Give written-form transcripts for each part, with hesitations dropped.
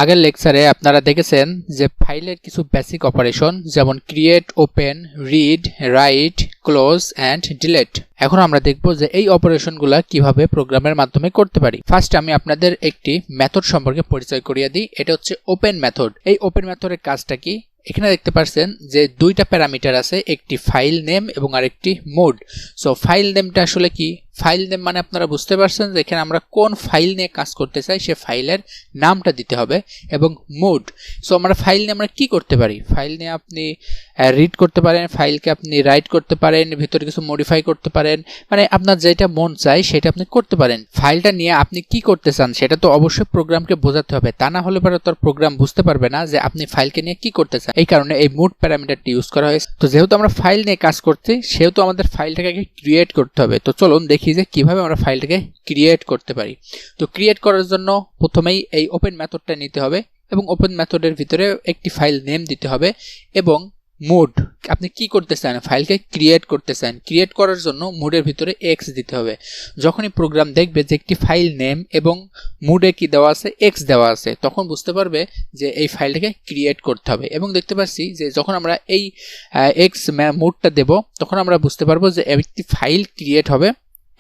আগের লেকচারে আপনারা দেখেছেন যে ফাইলের কিছু বেসিক অপারেশন যেমন create, open, read, write, close and delete. এখন আমরা দেখব যে এই অপারেশনগুলো কিভাবে প্রোগ্রামের মাধ্যমে করতে পারি। ফার্স্ট আমি আপনাদের একটি মেথড সম্পর্কে পরিচয় করিয়ে দিই। এটা হচ্ছে ওপেন মেথড। এই ওপেন মেথডের কাজটা কি? এখানে দেখতে পাচ্ছেন যে দুইটা প্যারামিটার আছে, একটি ফাইল নেম এবং আরেকটি মোড। সো ফাইল নেমটা আসলে কি? ফাইল নেম মানে আপনারা বুঝতে পারছেন যে এখানে আমরা কোন ফাইল নিয়ে কাজ করতে চাই সে ফাইলের নামটা দিতে হবে, এবং মোড। সো আমরা ফাইল নিয়ে আমরা কি করতে পারি? ফাইল নিয়ে আপনি রিড করতে পারেন, ফাইলকে আপনি রাইট করতে পারেন, ভিতরে কিছু মডিফাই করতে পারেন, মানে আপনার যেটা মন চায় সেটা আপনি করতে পারেন। ফাইলটা নিয়ে আপনি কি করতে চান সেটা তো অবশ্যই প্রোগ্রামকে বোঝাতে হবে, তা না হলে পরে তোর প্রোগ্রাম বুঝতে পারবে না যে আপনি ফাইলকে নিয়ে কি করতে চান। এই কারণে এই মোড প্যারামিটারটি ইউজ করা হয়েছে। তো যেহেতু আমরা ফাইল নিয়ে কাজ করছি সেহেতু আমাদের ফাইলটাকে আগে ক্রিয়েট করতে হবে। তো চলুন দেখি যে কিভাবে আমরা ফাইলটাকে ক্রিয়েট করতে পারি। তো ক্রিয়েট করার জন্য প্রথমেই এই ওপেন মেথডটা নিতে হবে এবং ওপেন মেথডের ভিতরে একটি ফাইল নেম দিতে হবে এবং মোড। আপনি কি করতে চান? ফাইলকে ক্রিয়েট করতে চান। ক্রিয়েট করার জন্য মোডের ভিতরে এক্স দিতে হবে। যখনই প্রোগ্রাম দেখবে যে একটি ফাইল নেম এবং মোডে কি দেওয়া আছে, এক্স দেওয়া আছে, তখন বুঝতে পারবে যে এই ফাইলটাকে ক্রিয়েট করতে হবে। এবং দেখতে পাচ্ছি যে যখন আমরা এই এক্স মোডটা দেব তখন আমরা বুঝতে পারবো যে একটি ফাইল ক্রিয়েট হবে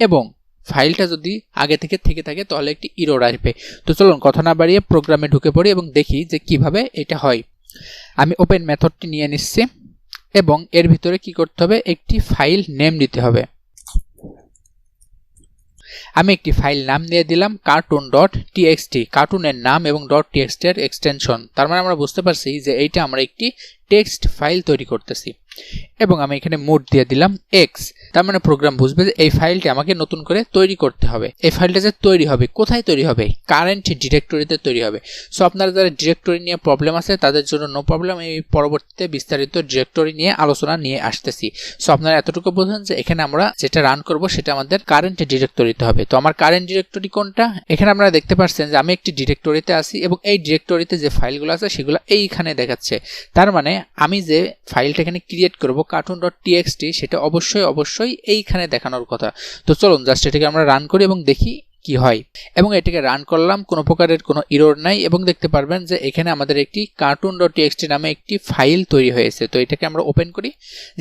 এবং ফাইলটা যদি আগে থেকে থাকে তাহলে একটি এরর আসবে। তো চলুন কথা না বাড়িয়ে প্রোগ্রামে ঢুকে পড়ি এবং দেখি যে কিভাবে এটা হয়। আমি ওপেন মেথডটি নিয়ে নিচ্ছি এবং এর ভিতরে কি করতে হবে? একটি ফাইল নেম দিতে হবে। আমি একটি ফাইল নাম দিয়ে দিলাম cartoon.txt, কার্টুনের নাম এবং .txt এর এক্সটেনশন। তার মানে আমরা বুঝতে পারছি যে এইটা আমরা একটি টেক্সট ফাইল তৈরি করতেছি। এবং আমি এখানে মোড দিয়ে দিলাম এক্স। তার মানে প্রোগ্রাম বুঝবে যে এই ফাইলটি আমাকে নতুন করে তৈরি করতে হবে। এই ফাইলটা যে তৈরি হবে, কোথায় তৈরি হবে? কারেন্ট ডিরেক্টরিতে তৈরি হবে। সো আপনারা যারা ডিরেক্টরি নিয়ে প্রবলেম আছে তাদের জন্য নো প্রবলেম, এই পরবর্তীতে বিস্তারিত ডিরেক্টরি নিয়ে আলোচনা নিয়ে আসতেছি। সো আপনারা এতটুকু বোঝেন যে এখানে আমরা যেটা রান করব সেটা আমাদের কারেন্ট ডিরেক্টরিতে হবে। তো আমার কারেন্ট ডিরেক্টরি কোনটা? এখানে আপনারা দেখতে পাচ্ছেন যে আমি একটি ডিরেক্টরিতে আছি এবং এই ডিরেক্টরিতে যে ফাইলগুলো আছে সেগুলো এইখানে দেখাচ্ছে। তার মানে আমি যে ফাইলটা এখানে ক্রিয়েট করব cartoon.txt সেটা অবশ্যই এইখানে দেখানোর কথা। তো চলুন জাস্ট এটাকে আমরা রান করি এবং দেখি কি হয়। এবং এটাকে রান করলাম, কোনো প্রকারের কোনো এরর নাই এবং দেখতে পারবেন যে এখানে আমাদের একটি cartoon.txt নামে একটি ফাইল তৈরি হয়েছে। তো এটাকে আমরা ওপেন করি।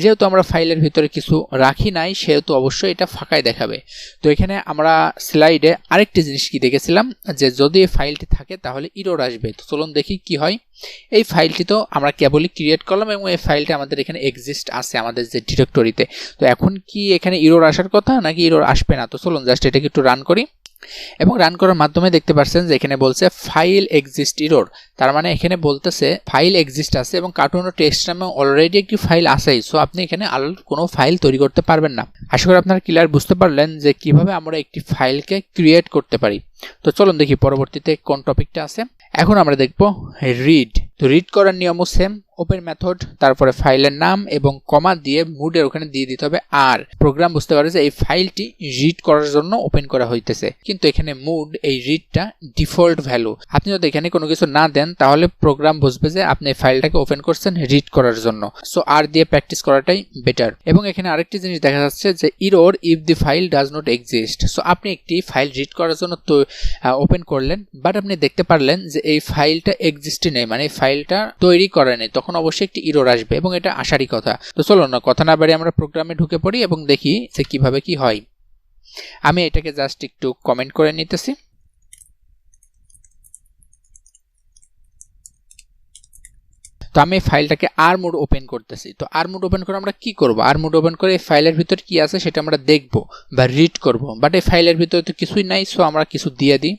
যেহেতু আমরা ফাইলের ভিতরে কিছু রাখি নাই সেহেতু অবশ্যই এটা ফাঁকাই দেখাবে। তো এখানে আমরা স্লাইডে আরেকটি জিনিস কি দেখেছিলাম যে যদি এই ফাইলটি থাকে তাহলে এরর আসবে। তো চলুন দেখি কি হয়। এই ফাইলটি তো আমরা কেবলই ক্রিয়েট করলাম এবং এই ফাইলটা আমাদের এখানে এক্সিস্ট আছে আমাদের যে ডিরেক্টরিতে। তো এখন কি এখানে এরর আসার কথা নাকি এরর আসবে না? তো চলুন জাস্ট এটাকে একটু রান করি এবং রান করার মাধ্যমে দেখতে পাচ্ছেন যে এখানে বলছে ফাইল এক্সিস্ট এরর। তার মানে এখানে বলতেছে ফাইল এক্সিস্ট আছে এবং cartoon.txt নামে অলরেডি একটি ফাইল আছেই। সো আপনি এখানে আর কোনো ফাইল তৈরি করতে পারবেন না। আশা করি আপনারা ক্লিয়ার বুঝতে পারলেন যে কিভাবে আমরা একটি ফাইলকে ক্রিয়েট করতে পারি। তো চলুন দেখি পরবর্তীতে কোন টপিকটা আছে। এখন আমরা দেখব রিড। তো রিড করার নিয়মও সেম, ওপেন মেথড, তারপরে ফাইলের নাম এবং কমা দিয়ে মুডের ওখানে দিয়ে দিতে হবে আর। প্রোগ্রাম বুঝতে পারে যে এই ফাইলটি রিড করার জন্য ওপেন করা হইতেছে, কিন্তু এখানে মুড এই রিডটা ডিফল্ট ভ্যালু। আপনি যদি এখানে কোনো কিছু না দেন তাহলে প্রোগ্রাম বুঝবে যে আপনি এই ফাইলটাকে ওপেন করছেন রিড করার জন্য। সো আর দিয়ে প্র্যাকটিস করাটাই বেটার। এবং এখানে আরেকটি জিনিস দেখা যাচ্ছে যে error if the file does not exist. So আপনি একটি ফাইল রিড করার জন্য তো ওপেন করলেন, বাট আপনি দেখতে পারলেন যে এই ফাইলটা এক্সিস্টই নেই, মানে ফাইলটা তৈরি করা নেই, তখন অবশ্যই একটি এরর আসবে এবং এটা আসারই কথা। তো চলো না কথা না বাড়িয়ে আমরা প্রোগ্রামে ঢুকে পড়ি এবং দেখি যে কিভাবে কি হয়। আমি এটাকে জাস্ট একটু কমেন্ট করে নিতেছি। তো আমি ফাইলটাকে আর মোড ওপেন করতেছি। তো আর মোড ওপেন করে আমরা কি করব? আর মোড ওপেন করে এই ফাইলের ভিতর কি আছে সেটা আমরা দেখব বা রিড করব, বাট এই ফাইলের ভিতরে তো কিছুই নাই। সো আমরা কিছু দিয়ে দিই।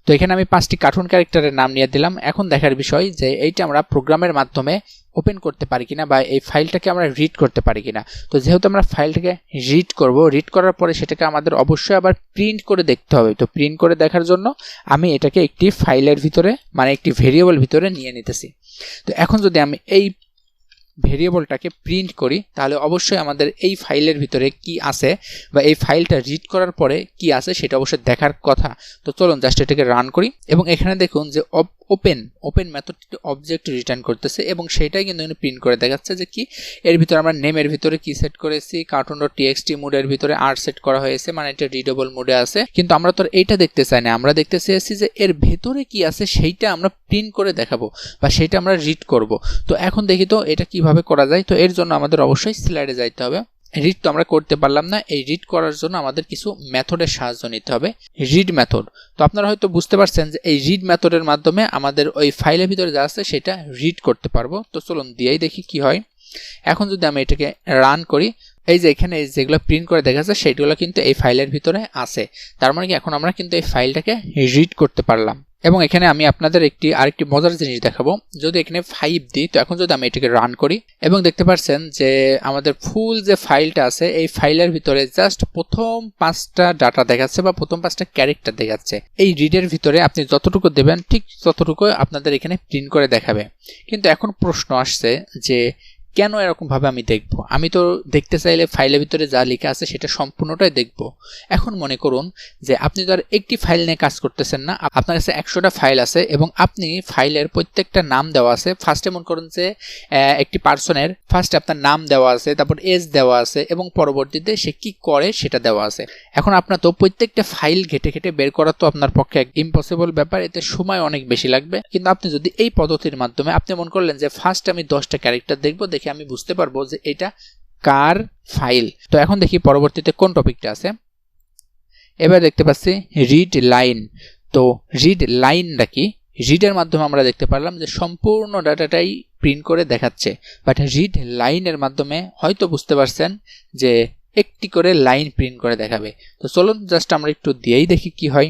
তো এখানে আমি 5টি কার্টুন ক্যারেক্টারের নাম নিয়ে দিলাম। এখন দেখার বিষয় যে এইটা আমরা প্রোগ্রামের মাধ্যমে ওপেন করতে পারি কিনা বা এই ফাইলটাকে আমরা রিড করতে পারি কিনা। তো যেহেতু আমরা ফাইলটাকে রিড করব, রিড করার পরে সেটাকে আমাদের অবশ্যই আবার প্রিন্ট করে দেখতে হবে। তো প্রিন্ট করে দেখার জন্য আমি এটাকে একটি ফাইলের ভিতরে মানে একটি ভেরিয়েবল ভিতরে নিয়ে নিতেছি। তো এখন যদি আমি এই ভেরিয়েবলটাকে প্রিন্ট করি তাহলে অবশ্যই আমাদের এই ফাইলের ভিতরে কি আছে বা এই ফাইলটা রিড করার পরে কি আছে সেটা অবশ্যই দেখার কথা। তো চলুন জাস্ট এটাকে রান করি এবং এখানে দেখুন যে ওপেন মেথডটি অবজেক্ট রিটার্ন করতেছে এবং সেটাই কিন্তু এখানে প্রিন্ট করে দেখাচ্ছে যে কি এর ভিতরে আমরা নেমের ভিতরে কি সেট করেছি, cartoon.txt মোডের ভিতরে আর সেট করা হয়েছে, মানে এটা রিডেবল মোডে আছে। কিন্তু আমরা তো এইটা দেখতে চাই না, আমরা দেখতে চাইছি যে এর ভেতরে কি আছে সেইটা আমরা প্রিন্ট করে দেখাবো বা সেইটা আমরা রিড করব। তো এখন দেখি তো এটা কিভাবে করা যায়। তো এর জন্য আমাদের অবশ্যই স্লাইডে যাইতে হবে। রিড তো আমরা করতে পারলাম না, এই রিড করার জন্য আমাদের কিছু মেথডের সাহায্য নিতে হবে, রিড মেথড। তো আপনারা হয়তো বুঝতে পারছেন যে এই রিড মেথডের মাধ্যমে আমাদের ওই ফাইলের ভিতরে যা আছে সেটা রিড করতে পারবো। তো চলুন দিয়েই দেখি কি হয়। এখন যদি আমি এটাকে রান করি, এই যে এখানে যেগুলো প্রিন্ট করে দেখা যাচ্ছে সেগুলো কিন্তু এই ফাইলের ভিতরে আছে। তার মানে কি এখন আমরা কিন্তু এই ফাইলটাকে রিড করতে পারলাম। এবং এখানে আমি আপনাদের আরেকটি মজার জিনিস দেখাবো। যদি এখানে 5 দিই, তো এখন যদি আমি এটাকে রান করি এবং দেখতে পাচ্ছেন যে আমাদের ফুল যে ফাইলটা আছে এই ফাইলের ভিতরে জাস্ট প্রথম 5টা ডাটা দেখাচ্ছে বা প্রথম 5টা ক্যারেক্টার দেখাচ্ছে। এই রিডের ভিতরে আপনি যতটুকু দেবেন ঠিক ততটুকু আপনাদের এখানে প্রিন্ট করে দেখাবে। কিন্তু এখন প্রশ্ন আসছে যে কেন এরকম ভাবে আমি দেখব? আমি তো দেখতে চাইলে ফাইলের ভিতরে যা লেখা আছে সেটা সম্পূর্ণটাই দেখব। এখন মনে করুন যে আপনি তো আর একটি ফাইল নিয়ে কাজ করতেছেন না, আপনার কাছে 100টা ফাইল আছে এবং আপনি ফাইলের প্রত্যেকটা নাম দেওয়া আছে। ফার্স্টে মনে করুন যে একটি পার্সনের ফার্স্টে আপনার নাম দেওয়া আছে, তারপর এজ দেওয়া আছে এবং পরবর্তীতে সে কি করে সেটা দেওয়া আছে। এখন আপনার তো প্রত্যেকটা ফাইল ঘেটে ঘেটে বের করা তো আপনার পক্ষে ইম্পসিবল ব্যাপার, এতে সময় অনেক বেশি লাগবে। কিন্তু আপনি যদি এই পদ্ধতির মাধ্যমে আপনি মনে করলেন যে ফার্স্ট আমি 10টা ক্যারেক্টার দেখবো, দেখে আমি বুঝতে পারবো যে এটা কার ফাইল। তো এখন দেখি পরবর্তীতে কোন টপিকটা আছে। এবার দেখতে পাচ্ছি রিড লাইন। তো রিড লাইনটা কি? রিডের মাধ্যমে আমরা দেখতে পারলাম যে সম্পূর্ণ ডাটাটাই প্রিন্ট করে দেখাচ্ছে, বাট রিড লাইনের মাধ্যমে হয়তো বুঝতে পারছেন যে একটি করে লাইন প্রিন্ট করে দেখাবে। তো চলুন জাস্ট আমরা একটু দিয়েই দেখি কি হয়।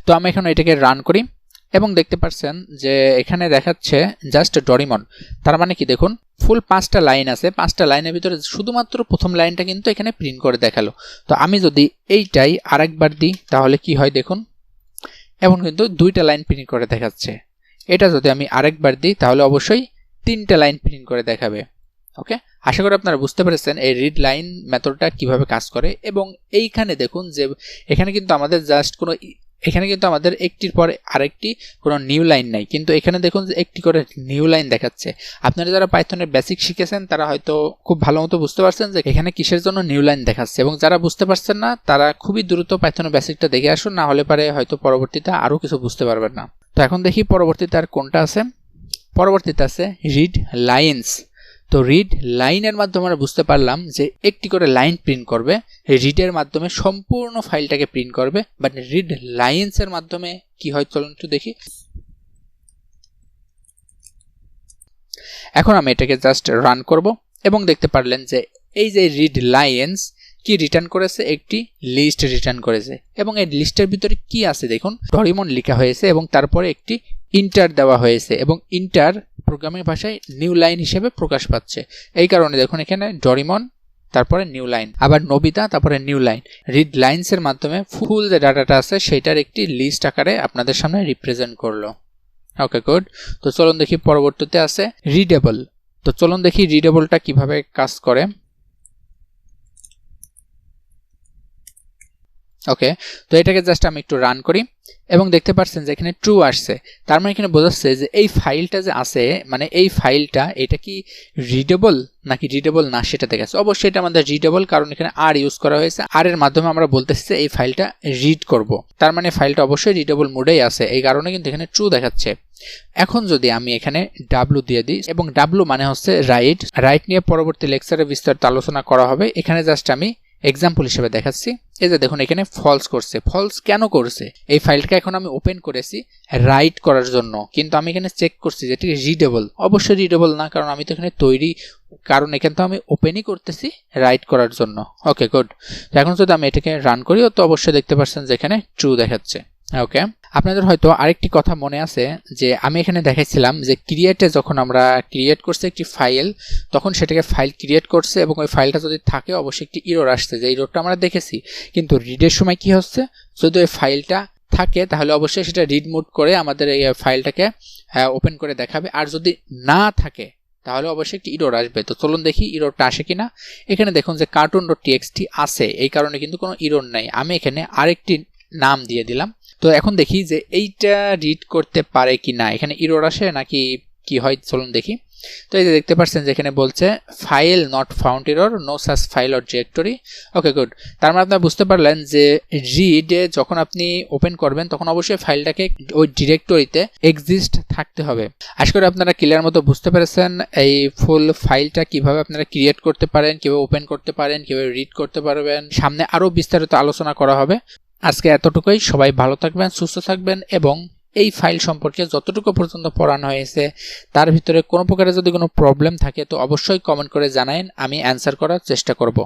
তো আমি এখন এটাকে রান করি এবং দেখতে পাচ্ছেন যে এখানে দেখাচ্ছে জাস্ট ডোরেমন। তার মানে কি দেখুন ফুল 5টা লাইন আছে, 5টা লাইনের ভিতরে শুধুমাত্র প্রথম লাইনটা কিন্তু এখানে প্রিন্ট করে দেখালো। তো আমি যদি এইটাই আরেকবার দিই তাহলে কি হয় দেখুন, এখন কিন্তু 2টা লাইন প্রিন্ট করে দেখাচ্ছে। এটা যদি আমি আরেকবার দিই তাহলে অবশ্যই 3টা লাইন প্রিন্ট করে দেখাবে। ওকে, আশা করি আপনারা বুঝতে পেরেছেন এই রিড লাইন মেথডটা কিভাবে কাজ করে। এবং এইখানে দেখুন যে এখানে কিন্তু আমাদের জাস্ট কোনো এখানে কিন্তু আমাদের একটির পর আরেকটি কোনো নিউ লাইন নাই, কিন্তু এখানে দেখুন যে একটি করে নিউ লাইন দেখাচ্ছে। আপনারা যারা পাইথনের বেসিক শিখেছেন তারা হয়তো খুব ভালো মতো বুঝতে পারছেন যে এখানে কিসের জন্য নিউ লাইন দেখাচ্ছে, এবং যারা বুঝতে পারছেন না তারা খুবই দ্রুত পাইথনের বেসিকটা দেখে আসুন, না হলে পারে হয়তো পরবর্তীতে আরও কিছু বুঝতে পারবেন না। তো এখন দেখি পরবর্তীতে আর কোনটা আছে। পরবর্তীতে আছে রিড লাইন্স। তো রিড লাইনের মাধ্যমে আমরা বুঝতে পারলাম যে একটি করে লাইন প্রিন্ট করবে, রিডের মাধ্যমে সম্পূর্ণ ফাইলটাকে প্রিন্ট করবে। বাট রিড লাইন্সের মাধ্যমে কি হয় চলুন একটু দেখি। এখন আমি এটাকে জাস্ট রান করব এবং দেখতে পারলেন যে এই যে রিড লাইন্স কি রিটার্ন করেছে, একটি লিস্ট রিটার্ন করেছে। এবং এই লিস্টের ভিতরে কি আছে দেখুন, ডোরেমন লেখা হয়েছে এবং তারপরে একটি ইন্টার দেওয়া হয়েছে এবং ইন্টার প্রোগ্রামিং ভাষায় নিউ লাইন হিসেবে প্রকাশ পাচ্ছে। এই কারণে দেখুন এখানে ডোরেমন তারপরে নিউ লাইন, আবার নবিতা তারপরে নিউ লাইন। রিড লাইন্সের মাধ্যমে ফুল যে ডাটাটা আছে সেটার একটি লিস্ট আকারে আপনাদের সামনে রিপ্রেজেন্ট করলো। Okay good. তো চলুন দেখি পরবর্তীতে আছে রিডেবল। তো চলুন দেখি রিডেবলটা কিভাবে কাজ করে। ওকে, তো এটাকে জাস্ট আমি একটু রান করি এবং দেখতে পাচ্ছেন যে এখানে ট্রু আসছে। তার মানে এখানে বোঝাচ্ছে যে এই ফাইলটা যে আছে, মানে এই ফাইলটা এটা কি রিডেবল নাকি রিডেবল না সেটা দেখাচ্ছে। অবশ্যই এটা আমাদের রিডেবল, কারণ এখানে আর ইউজ করা হয়েছে। আর এর মাধ্যমে আমরা বলতেছি যে এই ফাইলটা রিড করব, তার মানে ফাইলটা অবশ্যই রিডেবল মোডেই আছে, এই কারণে কিন্তু এখানে ট্রু দেখাচ্ছে। এখন যদি আমি এখানে ডাব্লু দিয়ে দিই, এবং ডাব্লু মানে হচ্ছে রাইট নিয়ে পরবর্তী লেকচারে বিস্তারিত আলোচনা করা হবে। এখানে জাস্ট আমি এক্সাম্পল হিসেবে দেখাচ্ছি। এই যে দেখুন এখানে ফলস করছে। ফলস কেন করছে? এই ফাইলটা এখন আমি ওপেন করেছি রাইট করার জন্য, কিন্তু আমি এখানে চেক করছি যে এটা রিডেবল। অবশ্যই রিডেবল না, কারণ আমি তো এখানে তৈরি, কারণ এখানে তো আমি ওপেনই করতেছি রাইট করার জন্য। Okay good. তো এখন যদি আমি এটাকে রান করি তো অবশ্যই দেখতে পাচ্ছেন যে এখানে ট্রু দেখাচ্ছে। ওকে, আপনাদের হয়তো আরেকটি কথা মনে আছে যে আমি এখানে দেখাইছিলাম যে ক্রিয়েটে যখন আমরা ক্রিয়েট করছি একটি ফাইল, তখন সেটাকে ফাইল ক্রিয়েট করছে এবং ওই ফাইলটা যদি থাকে অবশ্যই একটি ইরর আসছে, যে ইররটা আমরা দেখেছি। কিন্তু রিডের সময় কি হচ্ছে, যদি ওই ফাইলটা থাকে তাহলে অবশ্যই সেটা রিড মোড করে আমাদের এই ফাইলটাকে ওপেন করে দেখাবে, আর যদি না থাকে তাহলে অবশ্যই একটি ইরর আসবে। তো চলুন দেখি ইররটা আসে কিনা। এখানে দেখুন যে cartoon.txt আছে, এই কারণে কিন্তু কোনো ইরর নাই। আমি এখানে আরেকটি নাম দিয়ে দিলাম। তো এখন দেখি যে এইটা রিড করতে পারে কি না, এখানে এরর আসে নাকি কি হয়, চলুন দেখি। তো এই যে দেখতে পাচ্ছেন যে এখানে বলছে file not found error, no such file or directory. Okay good. তার মানে আপনারা বুঝতে পারলেন যে রিডে যখন আপনি ওপেন করবেন তখন অবশ্যই ফাইলটাকে ওই ডিরেক্টরিতে এক্সিস্ট থাকতে হবে। আশা করি আপনারা ক্লিয়ার মতো বুঝতে পেরেছেন এই ফুল ফাইলটা কিভাবে আপনারা ক্রিয়েট করতে পারেন, কিভাবে ওপেন করতে পারেন, কিভাবে রিড করতে পারবেন। সামনে আরো বিস্তারিত আলোচনা করা হবে। আজকে এতটুকুই। সবাই ভালো থাকবেন, সুস্থ থাকবেন এবং এই ফাইল সম্পর্কে যতটুকু পর্যন্ত পড়ানো হয়েছে তার ভিতরে কোনো প্রকারের যদি কোনো প্রবলেম থাকে তো অবশ্যই কমেন্ট করে জানান, আমি অ্যান্সার করার চেষ্টা করব।